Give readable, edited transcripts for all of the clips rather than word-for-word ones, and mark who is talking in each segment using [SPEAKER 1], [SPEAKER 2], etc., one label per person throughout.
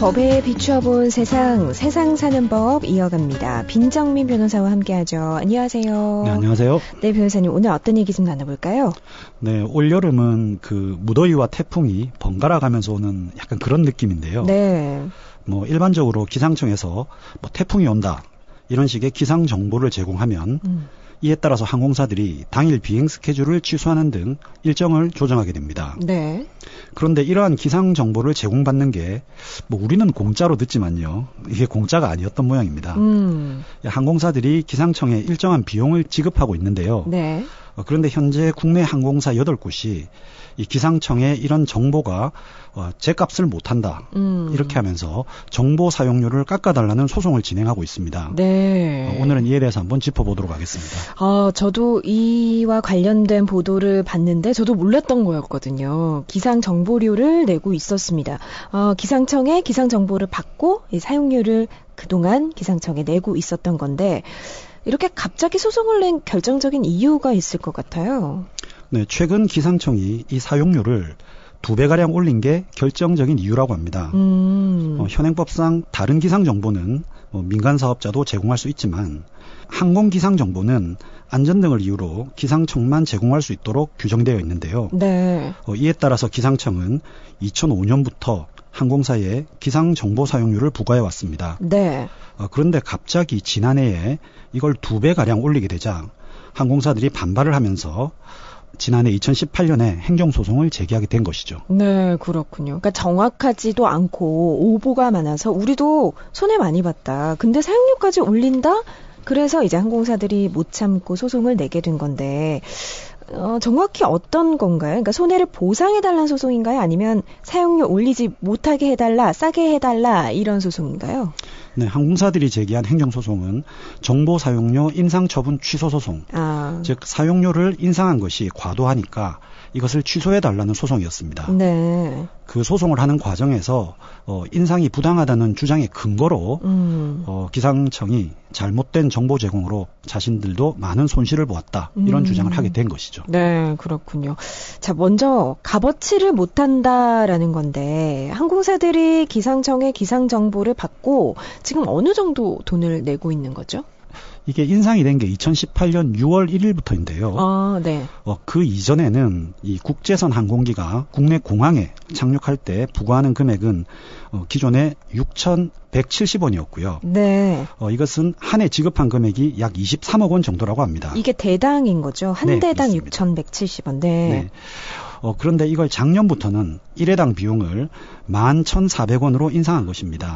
[SPEAKER 1] 법에 비추어본 세상 사는 법 이어갑니다. 빈정민 변호사와 함께하죠. 안녕하세요.
[SPEAKER 2] 네, 안녕하세요.
[SPEAKER 1] 네, 변호사님 오늘 어떤 얘기 좀 나눠볼까요?
[SPEAKER 2] 네, 올여름은 그 무더위와 태풍이 번갈아 가면서 오는 약간 그런 느낌인데요.
[SPEAKER 1] 네.
[SPEAKER 2] 뭐 일반적으로 기상청에서 뭐 태풍이 온다 이런 식의 기상 정보를 제공하면 이에 따라서 항공사들이 당일 비행 스케줄을 취소하는 등 일정을 조정하게 됩니다.
[SPEAKER 1] 네.
[SPEAKER 2] 그런데 이러한 기상 정보를 제공받는 게 뭐 우리는 공짜로 듣지만요. 이게 공짜가 아니었던 모양입니다. 항공사들이 기상청에 일정한 비용을 지급하고 있는데요.
[SPEAKER 1] 네.
[SPEAKER 2] 그런데 현재 국내 항공사 8곳이 이 기상청에 이런 정보가 제 값을 못한다. 이렇게 하면서 정보 사용료를 깎아달라는 소송을 진행하고 있습니다.
[SPEAKER 1] 네.
[SPEAKER 2] 오늘은 이에 대해서 한번 짚어보도록 하겠습니다.
[SPEAKER 1] 저도 이와 관련된 보도를 봤는데 저도 몰랐던 거였거든요. 기상 정보료를 내고 있었습니다. 기상청에 기상 정보를 받고 이 사용료를 그동안 기상청에 내고 있었던 건데 이렇게 갑자기 소송을 낸 결정적인 이유가 있을 것 같아요.
[SPEAKER 2] 네, 최근 기상청이 이 사용료를 2배가량 올린 게 결정적인 이유라고 합니다. 현행법상 다른 기상 정보는 민간 사업자도 제공할 수 있지만 항공 기상 정보는 안전 등을 이유로 기상청만 제공할 수 있도록 규정되어 있는데요.
[SPEAKER 1] 네.
[SPEAKER 2] 이에 따라서 기상청은 2005년부터 항공사에 기상 정보 사용료를 부과해 왔습니다.
[SPEAKER 1] 네.
[SPEAKER 2] 그런데 갑자기 지난해에 이걸 2배가량 올리게 되자 항공사들이 반발을 하면서 지난해 2018년에 행정소송을 제기하게 된 것이죠.
[SPEAKER 1] 네, 그렇군요. 그러니까 정확하지도 않고 오보가 많아서 우리도 손해 많이 봤다. 근데 사용료까지 올린다? 그래서 이제 항공사들이 못 참고 소송을 내게 된 건데 정확히 어떤 건가요? 그러니까 손해를 보상해달라는 소송인가요? 아니면 사용료 올리지 못하게 해달라, 싸게 해달라 이런 소송인가요?
[SPEAKER 2] 네, 항공사들이 제기한 행정소송은 정보 사용료 인상 처분 취소 소송. 즉 사용료를 인상한 것이 과도하니까 이것을 취소해달라는 소송이었습니다.
[SPEAKER 1] 네.
[SPEAKER 2] 그 소송을 하는 과정에서 인상이 부당하다는 주장의 근거로 기상청이 잘못된 정보 제공으로 자신들도 많은 손실을 보았다. 이런 주장을 하게 된 것이죠.
[SPEAKER 1] 네, 그렇군요. 자, 먼저 값어치를 못한다라는 건데 항공사들이 기상청의 기상 정보를 받고 지금 어느 정도 돈을 내고 있는 거죠?
[SPEAKER 2] 이게 인상이 된 게 2018년 6월 1일부터인데요.
[SPEAKER 1] 네.
[SPEAKER 2] 그 이전에는 이 국제선 항공기가 국내 공항에 착륙할 때 부과하는 금액은 기존에 6,170원이었고요.
[SPEAKER 1] 네.
[SPEAKER 2] 이것은 한 해 지급한 금액이 약 23억 원 정도라고 합니다.
[SPEAKER 1] 이게 대당인 거죠? 한
[SPEAKER 2] 네,
[SPEAKER 1] 대당
[SPEAKER 2] 맞습니다.
[SPEAKER 1] 6,170원. 네.
[SPEAKER 2] 네. 그런데 이걸 작년부터는 1회당 비용을 11,400원으로 인상한 것입니다.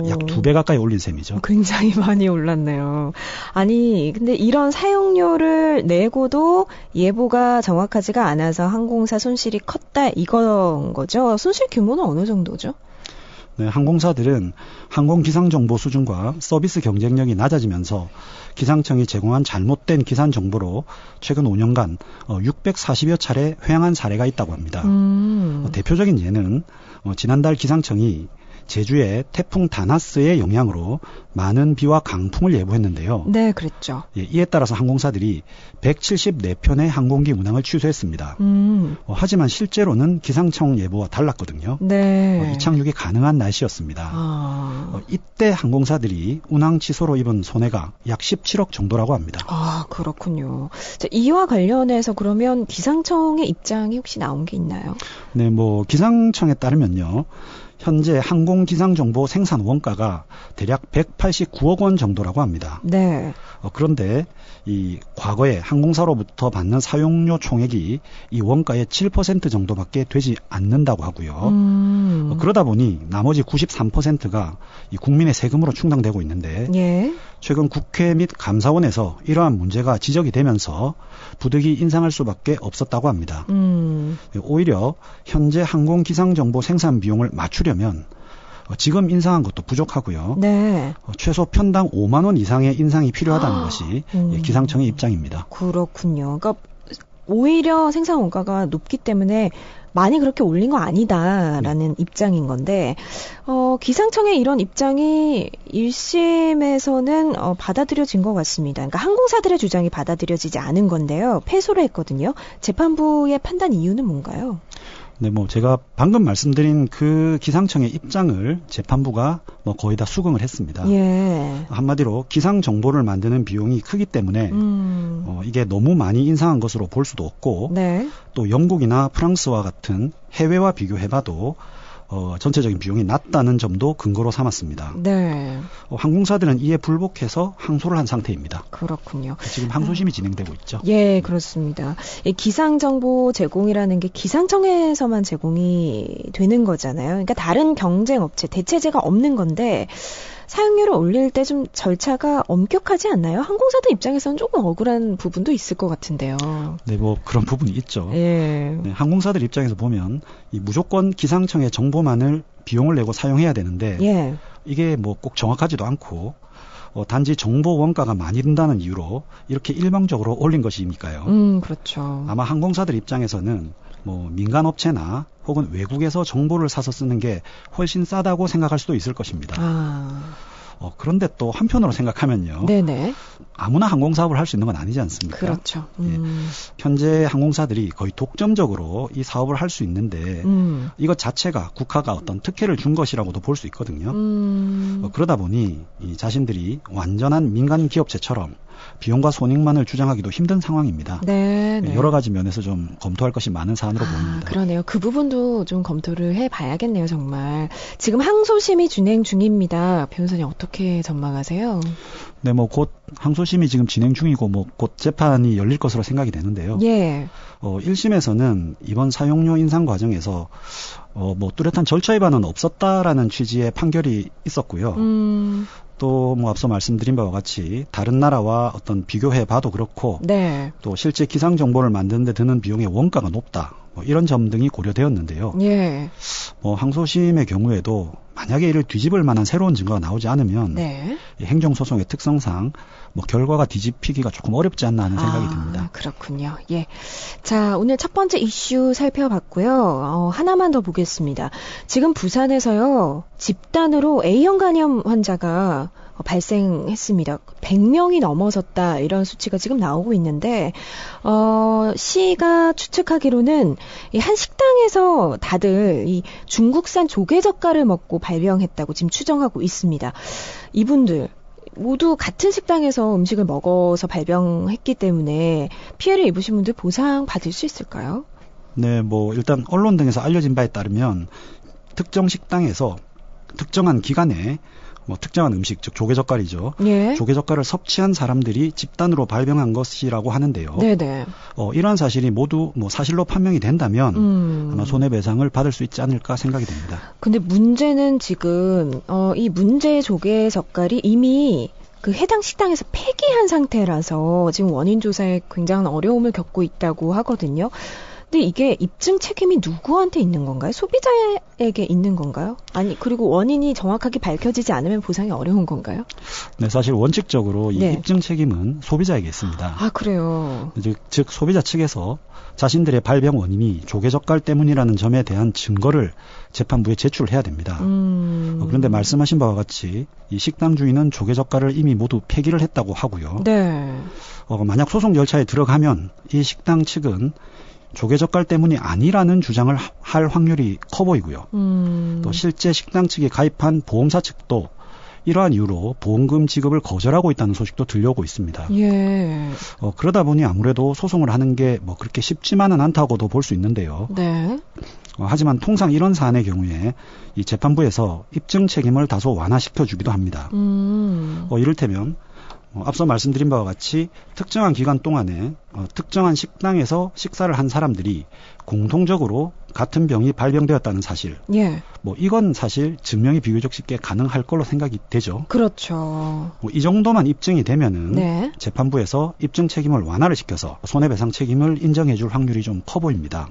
[SPEAKER 2] 약 2배 가까이 올린 셈이죠.
[SPEAKER 1] 굉장히 많이 올랐네요. 아니, 근데 이런 사용료를 내고도 예보가 정확하지가 않아서 항공사 손실이 컸다 이건 거죠? 손실 규모는 어느 정도죠?
[SPEAKER 2] 네, 항공사들은 항공 기상 정보 수준과 서비스 경쟁력이 낮아지면서 기상청이 제공한 잘못된 기상 정보로 최근 5년간 640여 차례 회항한 사례가 있다고 합니다. 대표적인 예는 지난달 기상청이 제주의 태풍 다나스의 영향으로 많은 비와 강풍을 예보했는데요.
[SPEAKER 1] 네, 그랬죠.
[SPEAKER 2] 이에 따라서 항공사들이 174편의 항공기 운항을 취소했습니다. 하지만 실제로는 기상청 예보와 달랐거든요.
[SPEAKER 1] 네.
[SPEAKER 2] 이착륙이 가능한 날씨였습니다. 이때 항공사들이 운항 취소로 입은 손해가 약 17억 정도라고 합니다.
[SPEAKER 1] 그렇군요. 자, 이와 관련해서 그러면 기상청의 입장이 혹시 나온 게 있나요?
[SPEAKER 2] 네, 기상청에 따르면요. 현재 항공 기상 정보 생산 원가가 대략 189억 원 정도라고 합니다.
[SPEAKER 1] 네.
[SPEAKER 2] 그런데 이 과거에 항공사로부터 받는 사용료 총액이 이 원가의 7% 정도밖에 되지 않는다고 하고요. 그러다 보니 나머지 93%가 이 국민의 세금으로 충당되고 있는데
[SPEAKER 1] 예.
[SPEAKER 2] 최근 국회 및 감사원에서 이러한 문제가 지적이 되면서 부득이 인상할 수밖에 없었다고 합니다. 오히려 현재 항공 기상 정보 생산 비용을 맞추려면 지금 인상한 것도 부족하고요.
[SPEAKER 1] 네.
[SPEAKER 2] 최소 편당 5만 원 이상의 인상이 필요하다는 것이 기상청의 입장입니다.
[SPEAKER 1] 그렇군요. 그러니까 오히려 생산 원가가 높기 때문에 많이 그렇게 올린 거 아니다라는 입장인 건데 기상청의 이런 입장이 1심에서는 받아들여진 것 같습니다. 그러니까 항공사들의 주장이 받아들여지지 않은 건데요. 패소를 했거든요. 재판부의 판단 이유는 뭔가요?
[SPEAKER 2] 네, 뭐 제가 방금 말씀드린 그 기상청의 입장을 재판부가 뭐 거의 다 수긍을 했습니다.
[SPEAKER 1] 예.
[SPEAKER 2] 한마디로 기상 정보를 만드는 비용이 크기 때문에 이게 너무 많이 인상한 것으로 볼 수도 없고
[SPEAKER 1] 네.
[SPEAKER 2] 또 영국이나 프랑스와 같은 해외와 비교해봐도 전체적인 비용이 낮다는 점도 근거로 삼았습니다.
[SPEAKER 1] 네.
[SPEAKER 2] 항공사들은 이에 불복해서 항소를 한 상태입니다.
[SPEAKER 1] 그렇군요.
[SPEAKER 2] 지금 항소심이 진행되고 있죠.
[SPEAKER 1] 예, 그렇습니다. 이 기상정보 제공이라는 게 기상청에서만 제공이 되는 거잖아요. 그러니까 다른 경쟁업체, 대체제가 없는 건데 사용료를 올릴 때 좀 절차가 엄격하지 않나요? 항공사들 입장에서는 조금 억울한 부분도 있을 것 같은데요.
[SPEAKER 2] 네, 뭐 그런 부분이 있죠.
[SPEAKER 1] 예.
[SPEAKER 2] 네, 항공사들 입장에서 보면 이 무조건 기상청의 정보만을 비용을 내고 사용해야 되는데
[SPEAKER 1] 예.
[SPEAKER 2] 이게 뭐 꼭 정확하지도 않고 단지 정보 원가가 많이 든다는 이유로 이렇게 일방적으로 올린 것이니까요.
[SPEAKER 1] 그렇죠.
[SPEAKER 2] 아마 항공사들 입장에서는 뭐 민간 업체나 혹은 외국에서 정보를 사서 쓰는 게 훨씬 싸다고 생각할 수도 있을 것입니다. 그런데 또 한편으로 생각하면요.
[SPEAKER 1] 네네.
[SPEAKER 2] 아무나 항공사업을 할 수 있는 건 아니지 않습니까?
[SPEAKER 1] 그렇죠.
[SPEAKER 2] 예. 현재 항공사들이 거의 독점적으로 이 사업을 할 수 있는데 이것 자체가 국가가 어떤 특혜를 준 것이라고도 볼 수 있거든요. 그러다 보니 이 자신들이 완전한 민간 기업체처럼 비용과 손익만을 주장하기도 힘든 상황입니다.
[SPEAKER 1] 네.
[SPEAKER 2] 여러 가지 면에서 좀 검토할 것이 많은 사안으로 보입니다.
[SPEAKER 1] 그러네요. 그 부분도 좀 검토를 해봐야겠네요, 정말. 지금 항소심이 진행 중입니다. 변호사님 어떻게 전망하세요?
[SPEAKER 2] 네, 뭐 곧 항소심이 지금 진행 중이고 뭐 곧 재판이 열릴 것으로 생각이 되는데요.
[SPEAKER 1] 예.
[SPEAKER 2] 1심에서는 이번 사용료 인상 과정에서 뭐 뚜렷한 절차 위반은 없었다라는 취지의 판결이 있었고요. 또 뭐 앞서 말씀드린 바와 같이 다른 나라와 어떤 비교해 봐도 그렇고
[SPEAKER 1] 네.
[SPEAKER 2] 또 실제 기상 정보를 만드는 데 드는 비용의 원가가 높다. 뭐 이런 점 등이 고려되었는데요.
[SPEAKER 1] 예.
[SPEAKER 2] 뭐 항소심의 경우에도 만약에 이를 뒤집을 만한 새로운 증거가 나오지 않으면
[SPEAKER 1] 네.
[SPEAKER 2] 이 행정소송의 특성상 뭐 결과가 뒤집히기가 조금 어렵지 않나 하는 생각이 듭니다.
[SPEAKER 1] 그렇군요. 예. 자, 오늘 첫 번째 이슈 살펴봤고요. 하나만 더 보겠습니다. 지금 부산에서요, 집단으로 A형 간염 환자가 발생했습니다. 100명이 넘어섰다 이런 수치가 지금 나오고 있는데 시가 추측하기로는 이 한 식당에서 다들 이 중국산 조개젓갈을 먹고 발병했다고 지금 추정하고 있습니다. 이분들 모두 같은 식당에서 음식을 먹어서 발병했기 때문에 피해를 입으신 분들 보상 받을 수 있을까요?
[SPEAKER 2] 네, 뭐 일단 언론 등에서 알려진 바에 따르면 특정 식당에서 특정한 기간에 뭐 특정한 음식, 즉 조개젓갈이죠.
[SPEAKER 1] 예.
[SPEAKER 2] 조개젓갈을 섭취한 사람들이 집단으로 발병한 것이라고 하는데요.
[SPEAKER 1] 네네.
[SPEAKER 2] 이러한 사실이 모두 뭐 사실로 판명이 된다면 아마 손해배상을 받을 수 있지 않을까 생각이 됩니다.
[SPEAKER 1] 근데 문제는 지금 이 문제 조개젓갈이 이미 그 해당 식당에서 폐기한 상태라서 지금 원인 조사에 굉장한 어려움을 겪고 있다고 하거든요. 근데 이게 입증 책임이 누구한테 있는 건가요? 소비자에게 있는 건가요? 아니, 그리고 원인이 정확하게 밝혀지지 않으면 보상이 어려운 건가요?
[SPEAKER 2] 네, 사실 원칙적으로 이
[SPEAKER 1] 네.
[SPEAKER 2] 입증 책임은 소비자에게 있습니다.
[SPEAKER 1] 아, 그래요?
[SPEAKER 2] 즉 소비자 측에서 자신들의 발병 원인이 조개젓갈 때문이라는 점에 대한 증거를 재판부에 제출해야 됩니다. 그런데 말씀하신 바와 같이 이 식당 주인은 조개젓갈을 이미 모두 폐기를 했다고 하고요.
[SPEAKER 1] 네.
[SPEAKER 2] 만약 소송 절차에 들어가면 이 식당 측은 조개젓갈 때문이 아니라는 주장을 할 확률이 커 보이고요. 또 실제 식당 측이 가입한 보험사 측도 이러한 이유로 보험금 지급을 거절하고 있다는 소식도 들려오고 있습니다.
[SPEAKER 1] 예.
[SPEAKER 2] 그러다 보니 아무래도 소송을 하는 게 뭐 그렇게 쉽지만은 않다고도 볼 수 있는데요.
[SPEAKER 1] 네.
[SPEAKER 2] 하지만 통상 이런 사안의 경우에 이 재판부에서 입증 책임을 다소 완화시켜 주기도 합니다. 이를테면 앞서 말씀드린 바와 같이 특정한 기간 동안에 특정한 식당에서 식사를 한 사람들이 공통적으로 같은 병이 발병되었다는 사실.
[SPEAKER 1] 예.
[SPEAKER 2] 뭐 이건 사실 증명이 비교적 쉽게 가능할 걸로 생각이 되죠.
[SPEAKER 1] 그렇죠.
[SPEAKER 2] 이 정도만 입증이 되면은
[SPEAKER 1] 네.
[SPEAKER 2] 재판부에서 입증 책임을 완화를 시켜서 손해배상 책임을 인정해 줄 확률이 좀 커 보입니다.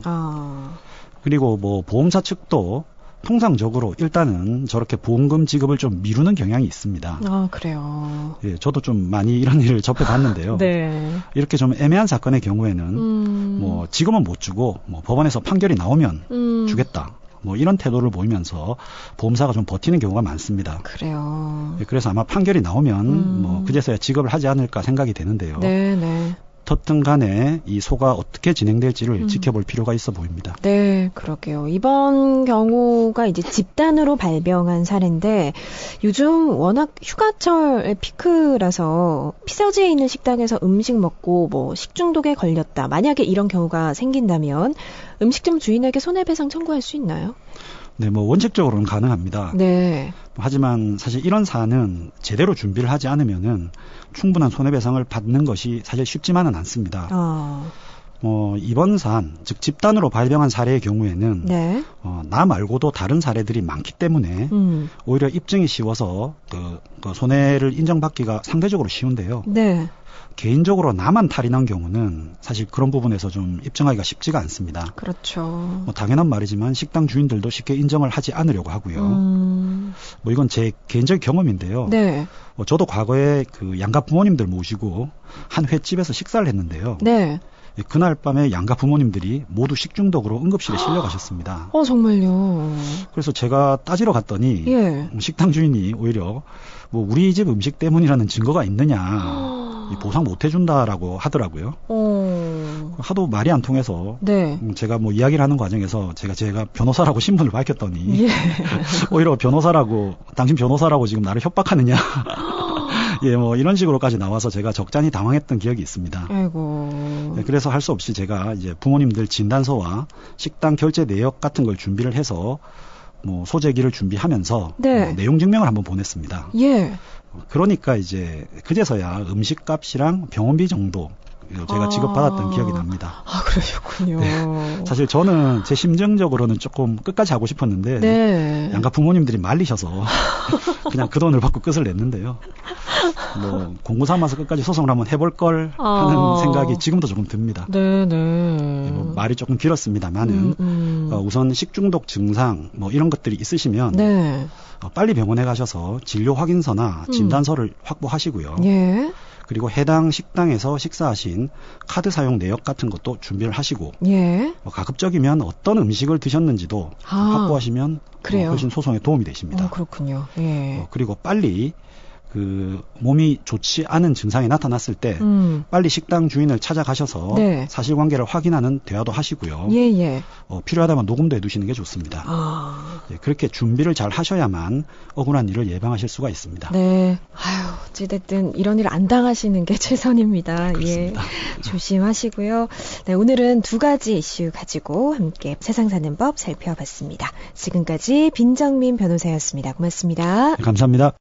[SPEAKER 2] 그리고 뭐 보험사 측도 통상적으로 일단은 저렇게 보험금 지급을 좀 미루는 경향이 있습니다.
[SPEAKER 1] 아, 그래요.
[SPEAKER 2] 예, 저도 좀 많이 이런 일을 접해봤는데요.
[SPEAKER 1] 네.
[SPEAKER 2] 이렇게 좀 애매한 사건의 경우에는 뭐 지금은 못 주고 뭐 법원에서 판결이 나오면 주겠다. 뭐 이런 태도를 보이면서 보험사가 좀 버티는 경우가 많습니다.
[SPEAKER 1] 그래요.
[SPEAKER 2] 예, 그래서 아마 판결이 나오면 뭐 그제서야 지급을 하지 않을까 생각이 되는데요.
[SPEAKER 1] 네, 네.
[SPEAKER 2] 어떻든 간에 이 소가 어떻게 진행될지를 지켜볼 필요가 있어 보입니다.
[SPEAKER 1] 네, 그러게요. 이번 경우가 이제 집단으로 발병한 사례인데 요즘 워낙 휴가철의 피크라서 피서지에 있는 식당에서 음식 먹고 뭐 식중독에 걸렸다. 만약에 이런 경우가 생긴다면 음식점 주인에게 손해배상 청구할 수 있나요?
[SPEAKER 2] 네, 뭐 원칙적으로는 가능합니다.
[SPEAKER 1] 네.
[SPEAKER 2] 하지만 사실 이런 사안은 제대로 준비를 하지 않으면은 충분한 손해배상을 받는 것이 사실 쉽지만은 않습니다. 이번 사안, 즉 집단으로 발병한 사례의 경우에는
[SPEAKER 1] 네.
[SPEAKER 2] 나 말고도 다른 사례들이 많기 때문에 오히려 입증이 쉬워서 그 손해를 인정받기가 상대적으로 쉬운데요.
[SPEAKER 1] 네.
[SPEAKER 2] 개인적으로 나만 탈이 난 경우는 사실 그런 부분에서 좀 입증하기가 쉽지가 않습니다.
[SPEAKER 1] 그렇죠.
[SPEAKER 2] 뭐 당연한 말이지만 식당 주인들도 쉽게 인정을 하지 않으려고 하고요. 뭐 이건 제 개인적 경험인데요.
[SPEAKER 1] 네.
[SPEAKER 2] 저도 과거에 그 양가 부모님들 모시고 한 횟집에서 식사를 했는데요.
[SPEAKER 1] 네.
[SPEAKER 2] 그날 밤에 양가 부모님들이 모두 식중독으로 응급실에 실려가셨습니다.
[SPEAKER 1] 정말요.
[SPEAKER 2] 그래서 제가 따지러 갔더니
[SPEAKER 1] 예.
[SPEAKER 2] 식당 주인이 오히려 뭐 우리 집 음식 때문이라는 증거가 있느냐 보상 못 해준다라고 하더라고요. 하도 말이 안 통해서
[SPEAKER 1] 네.
[SPEAKER 2] 제가 뭐 이야기를 하는 과정에서 제가 변호사라고 신분을 밝혔더니
[SPEAKER 1] 예.
[SPEAKER 2] 오히려 당신 변호사라고 지금 나를 협박하느냐. 예, 뭐 이런 식으로까지 나와서 제가 적잖이 당황했던 기억이 있습니다.
[SPEAKER 1] 아이고.
[SPEAKER 2] 네, 그래서 할 수 없이 제가 이제 부모님들 진단서와 식당 결제 내역 같은 걸 준비를 해서 뭐 소재기를 준비하면서
[SPEAKER 1] 네.
[SPEAKER 2] 내용 증명을 한번 보냈습니다.
[SPEAKER 1] 예.
[SPEAKER 2] 그러니까 이제 그제서야 음식값이랑 병원비 정도 제가 지급받았던 기억이 납니다.
[SPEAKER 1] 그러셨군요.
[SPEAKER 2] 네. 사실 저는 제 심정적으로는 조금 끝까지 하고 싶었는데
[SPEAKER 1] 네.
[SPEAKER 2] 양가 부모님들이 말리셔서 그냥 그 돈을 받고 끝을 냈는데요. 뭐 공부 삼아서 끝까지 소송을 한번 해볼 걸 하는 생각이 지금도 조금 듭니다.
[SPEAKER 1] 네네.
[SPEAKER 2] 뭐 말이 조금 길었습니다만은 우선 식중독 증상 뭐 이런 것들이 있으시면
[SPEAKER 1] 네.
[SPEAKER 2] 빨리 병원에 가셔서 진료 확인서나 진단서를 확보하시고요.
[SPEAKER 1] 예.
[SPEAKER 2] 그리고 해당 식당에서 식사하신 카드 사용 내역 같은 것도 준비를 하시고
[SPEAKER 1] 예.
[SPEAKER 2] 가급적이면 어떤 음식을 드셨는지도 확보하시면 훨씬 소송에 도움이 되십니다.
[SPEAKER 1] 그렇군요. 예.
[SPEAKER 2] 그리고 빨리 그 몸이 좋지 않은 증상이 나타났을 때 빨리 식당 주인을 찾아가셔서
[SPEAKER 1] 네.
[SPEAKER 2] 사실관계를 확인하는 대화도 하시고요.
[SPEAKER 1] 예.
[SPEAKER 2] 필요하다면 녹음도 해두시는 게 좋습니다. 그렇게 준비를 잘 하셔야만 억울한 일을 예방하실 수가 있습니다.
[SPEAKER 1] 네. 어찌됐든 이런 일 안 당하시는 게 최선입니다.
[SPEAKER 2] 그렇습니다.
[SPEAKER 1] 예. 조심하시고요. 네, 오늘은 두 가지 이슈 가지고 함께 세상 사는 법 살펴봤습니다. 지금까지 빈정민 변호사였습니다. 고맙습니다.
[SPEAKER 2] 감사합니다.